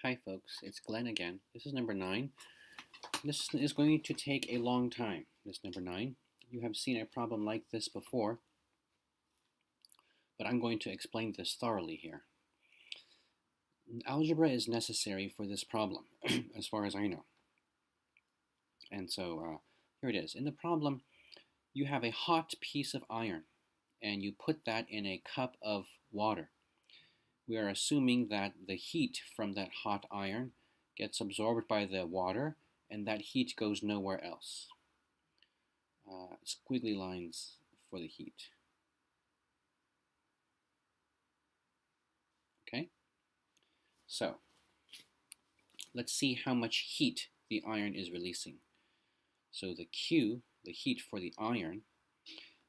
Hi folks, it's Glenn again. This is number 9. This is going to take a long time, this number 9. You have seen a problem like this before, but I'm going to explain this thoroughly here. Algebra is necessary for this problem, as far as I know. And so here it is. In the problem, you have a hot piece of iron, and you put that in a cup of water. We are assuming that the heat from that hot iron gets absorbed by the water, and that heat goes nowhere else. Squiggly lines for the heat. Okay, so let's see how much heat the iron is releasing. So the Q, the heat for the iron,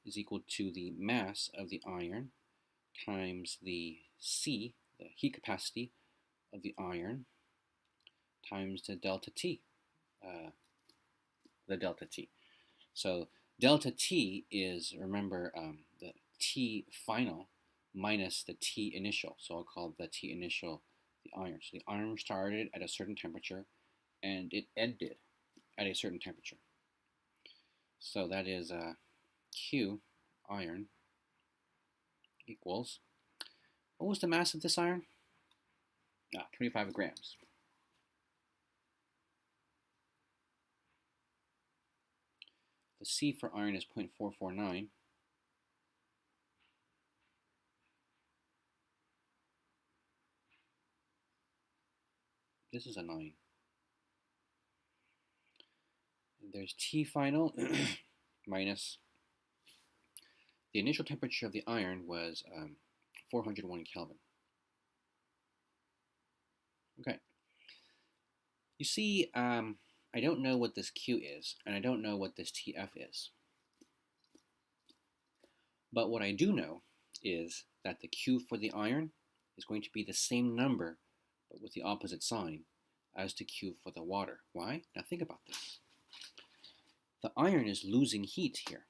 is equal to the mass of the iron times the C, the heat capacity of the iron, times the delta T. So delta T is, remember, the T final minus the T initial. So I'll call the T initial the iron. So the iron started at a certain temperature and it ended at a certain temperature. So that is Q iron equals, what was the mass of this iron? 25 grams. The C for iron is 0.449. This is a 9. And there's T final minus the initial temperature of the iron was 401 Kelvin. Okay. You see, I don't know what this Q is, and I don't know what this TF is. But what I do know is that the Q for the iron is going to be the same number, but with the opposite sign, as the Q for the water. Why? Now think about this. The iron is losing heat here.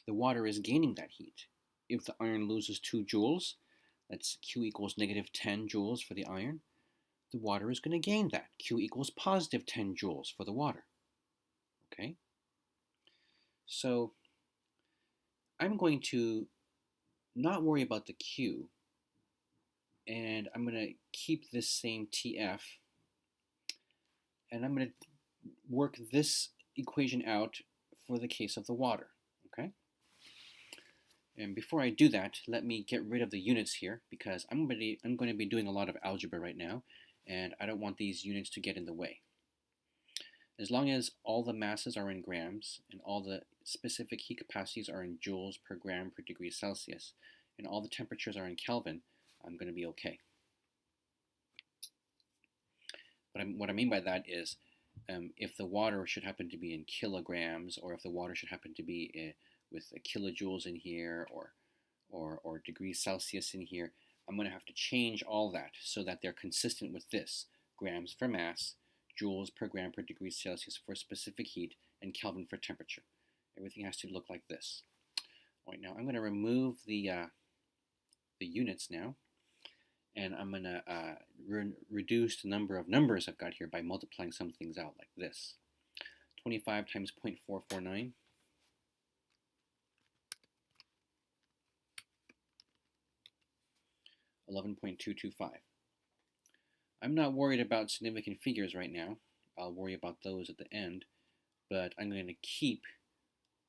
The water is gaining that heat. If the iron loses 2 joules, that's Q equals negative 10 joules for the iron, the water is going to gain that. Q equals positive 10 joules for the water. Okay? So I'm going to not worry about the Q, and I'm going to keep this same TF, and I'm going to work this equation out for the case of the water. Okay? And before I do that, let me get rid of the units here, because I'm going to be doing a lot of algebra right now, and I don't want these units to get in the way. As long as all the masses are in grams and all the specific heat capacities are in joules per gram per degree Celsius and all the temperatures are in Kelvin, I'm going to be okay. What I mean by that is if the water should happen to be in kilograms, or if the water should happen to be with kilojoules in here, or degrees Celsius in here, I'm going to have to change all that so that they're consistent with this: grams for mass, joules per gram per degree Celsius for specific heat, and Kelvin for temperature. Everything has to look like this. All right, now I'm going to remove the units now, and I'm going to reduce the number of numbers I've got here by multiplying some things out like this. 25 times 0.449. 11.225. I'm not worried about significant figures right now. I'll worry about those at the end, but I'm going to keep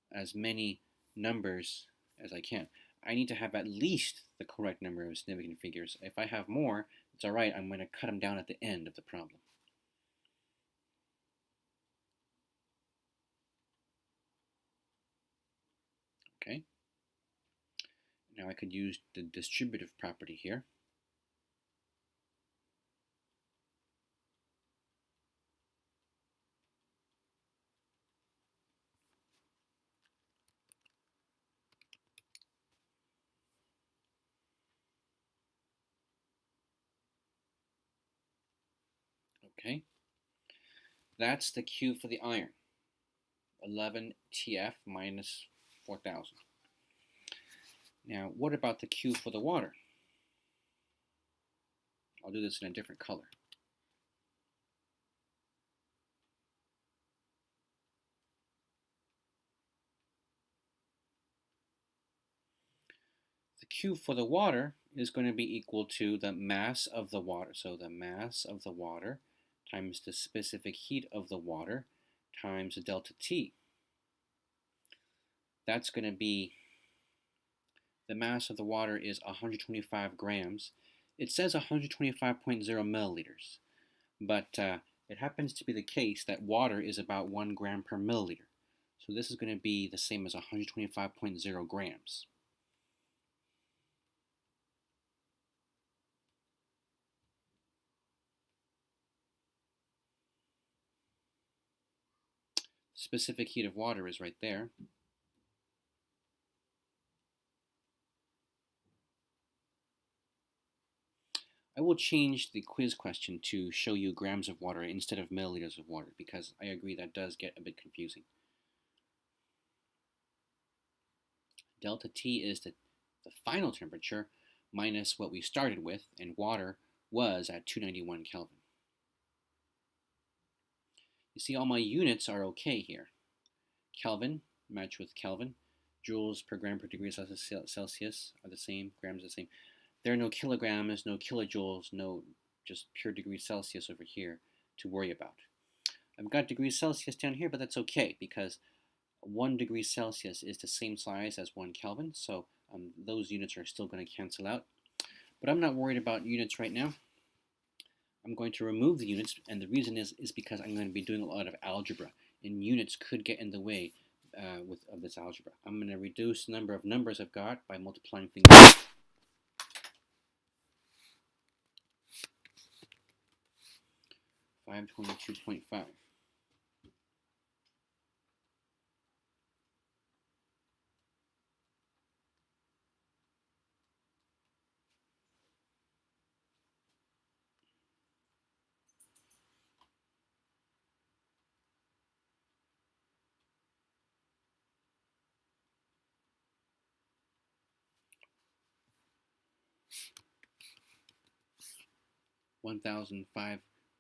as many numbers as I can. I need to have at least the correct number of significant figures. If I have more, it's all right. I'm going to cut them down at the end of the problem. Okay. Now I could use the distributive property here. Okay. That's the Q for the iron. 11 TF minus 4,000. Now, what about the Q for the water? I'll do this in a different color. Q for the water is going to be equal to the mass of the water. So the mass of the water times the specific heat of the water times the delta T. That's going to be, the mass of the water is 125 grams. It says 125.0 milliliters, but it happens to be the case that water is about 1 gram per milliliter. So this is going to be the same as 125.0 grams. Specific heat of water is right there. I will change the quiz question to show you grams of water instead of milliliters of water, because I agree that does get a bit confusing. Delta T is the final temperature minus what we started with, and water was at 291 Kelvin. You see, all my units are okay here. Kelvin, match with Kelvin. Joules per gram per degree Celsius are the same, grams are the same. There are no kilograms, no kilojoules, no just pure degrees Celsius over here to worry about. I've got degrees Celsius down here, but that's okay because 1 degree Celsius is the same size as 1 Kelvin, so those units are still going to cancel out. But I'm not worried about units right now. I'm going to remove the units, and the reason is because I'm going to be doing a lot of algebra, and units could get in the way of this algebra. I'm going to reduce the number of numbers I've got by multiplying things. 522.5.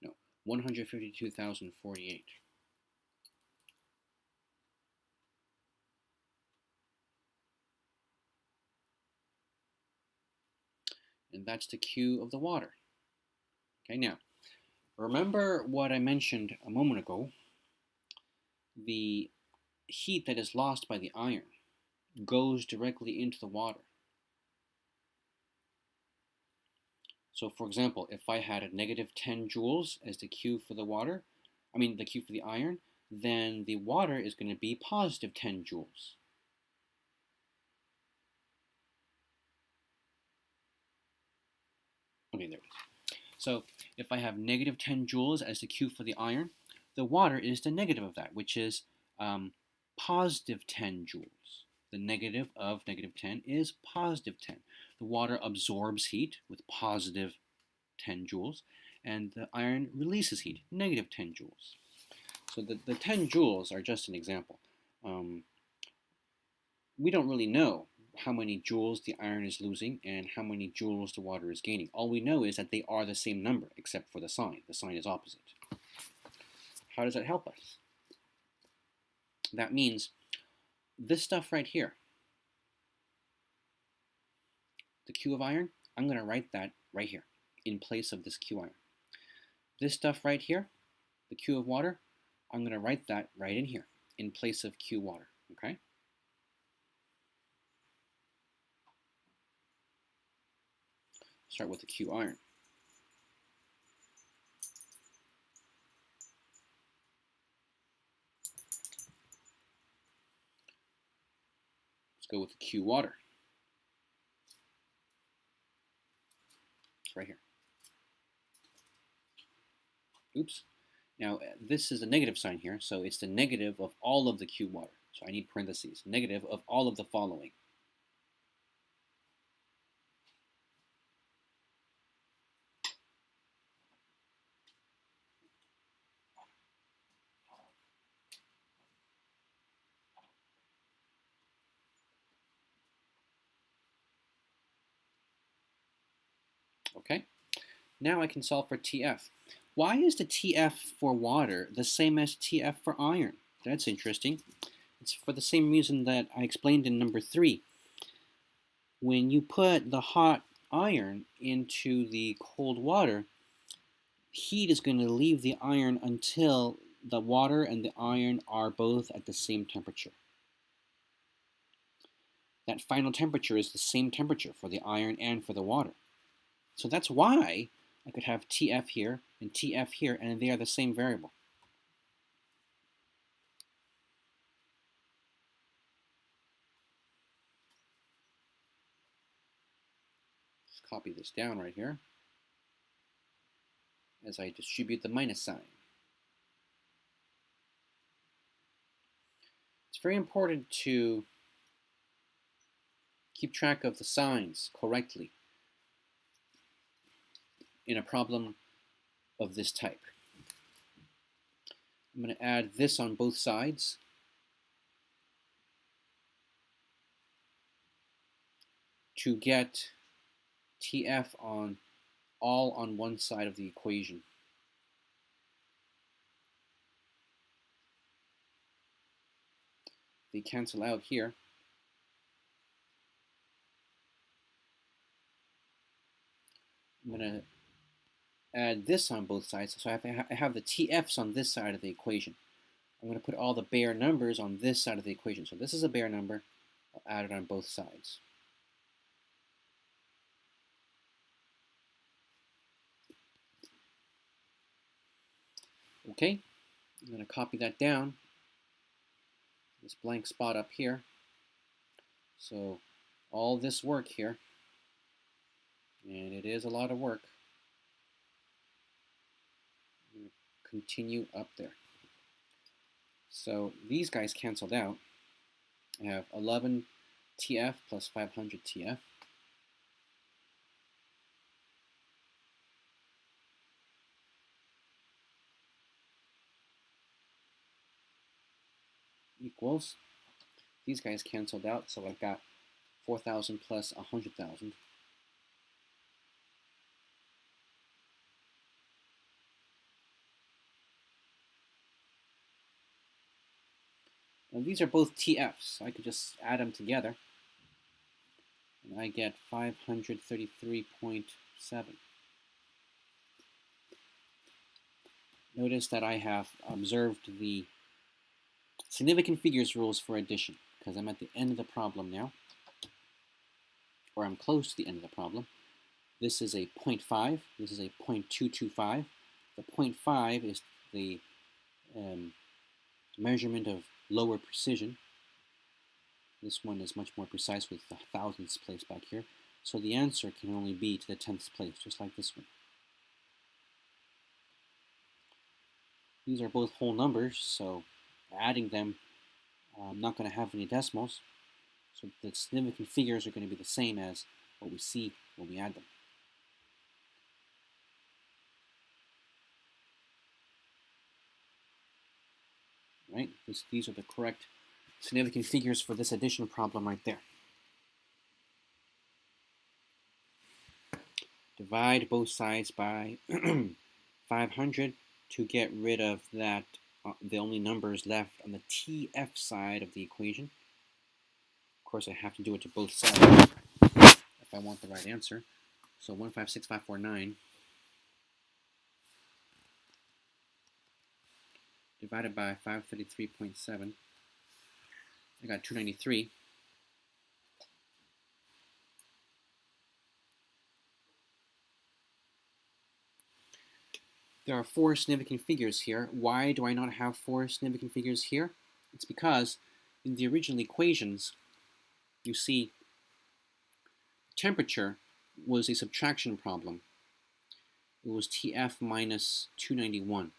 No, 152,048. And that's the Q of the water. Okay, now, remember what I mentioned a moment ago. The heat that is lost by the iron goes directly into the water. So for example, if I had a negative 10 joules as the Q for the water, the Q for the iron, then the water is going to be positive 10 joules. Okay, there it is. So if I have negative 10 joules as the Q for the iron, the water is the negative of that, which is positive 10 joules. The negative of negative 10 is positive 10. The water absorbs heat with positive 10 joules, and the iron releases heat, negative 10 joules. So the 10 joules are just an example. We don't really know how many joules the iron is losing and how many joules the water is gaining. All we know is that they are the same number, except for the sign. The sign is opposite. How does that help us? That means this stuff right here, the Q of iron, I'm going to write that right here in place of this Q iron. This stuff right here, the Q of water, I'm going to write that right in here in place of Q water, okay? Start with the Q iron. Let's go with the Q water. It's right here. Oops. Now, this is a negative sign here, so it's the negative of all of the Q water. So I need parentheses. Negative of all of the following. Okay? Now I can solve for TF. Why is the TF for water the same as TF for iron? That's interesting. It's for the same reason that I explained in number 3. when you put the hot iron into the cold water, heat is going to leave the iron until the water and the iron are both at the same temperature. That final temperature is the same temperature for the iron and for the water. So that's why I could have TF here and TF here, and they are the same variable. Just copy this down right here as I distribute the minus sign. It's very important to keep track of the signs correctly in a problem of this type. I'm going to add this on both sides. To get TF all on one side of the equation. They cancel out here. I'm going to add this on both sides, so I have the TFs on this side of the equation. I'm going to put all the bare numbers on this side of the equation. So this is a bare number. I'll add it on both sides. Okay, I'm going to copy that down. This blank spot up here. So all this work here, and it is a lot of work, continue up there. So these guys canceled out. I have 11 TF plus 500 TF. Equals, these guys canceled out, so I've got 4,000 plus 100,000. And these are both TFs, so I could just add them together, and I get 533.7. Notice that I have observed the significant figures rules for addition, because I'm at the end of the problem now, or I'm close to the end of the problem. This is a 0.5, this is a 0.225. The 0.5 is the measurement of lower precision. This one is much more precise with the thousandths place back here. So the answer can only be to the tenths place, just like this one. These are both whole numbers, so adding them, I'm not going to have any decimals. So the significant figures are going to be the same as what we see when we add them. Right? These are the correct significant figures for this addition problem right there. Divide both sides by 500 to get rid of that, the only numbers left on the TF side of the equation. Of course, I have to do it to both sides if I want the right answer. So 156,549 divided by 533.7, I got 293. There are four significant figures here. Why do I not have four significant figures here? It's because in the original equations, you see, temperature was a subtraction problem. It was TF minus 291.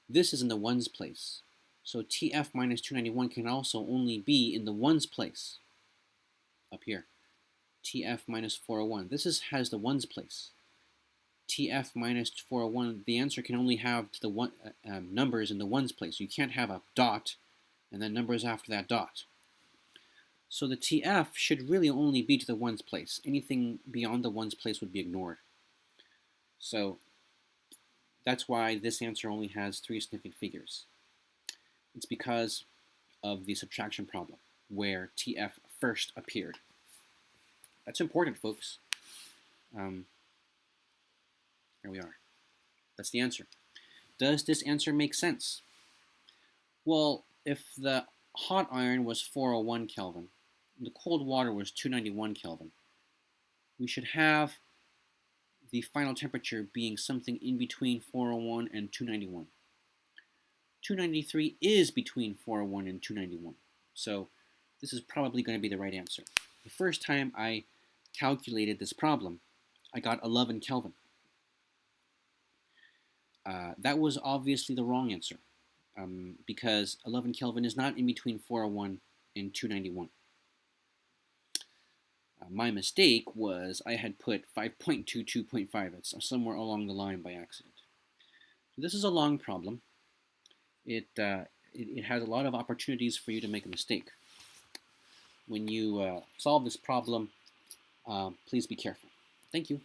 This is in the ones place. So TF minus 291 can also only be in the ones place. Up here. TF minus 401. This has the ones place. TF minus 401, the answer can only have the numbers in the ones place. You can't have a dot and then numbers after that dot. So the TF should really only be to the ones place. Anything beyond the ones place would be ignored. So that's why this answer only has three significant figures. It's because of the subtraction problem, where TF first appeared. That's important, folks. Here we are. That's the answer. Does this answer make sense? Well, if the hot iron was 401 Kelvin, the cold water was 291 Kelvin, we should have the final temperature being something in between 401 and 291. 293 is between 401 and 291, so this is probably going to be the right answer. The first time I calculated this problem, I got 11 Kelvin. That was obviously the wrong answer, because 11 Kelvin is not in between 401 and 291. My mistake was I had put 5.22.5. It's somewhere along the line by accident. So this is a long problem. It has a lot of opportunities for you to make a mistake. When you solve this problem, please be careful. Thank you.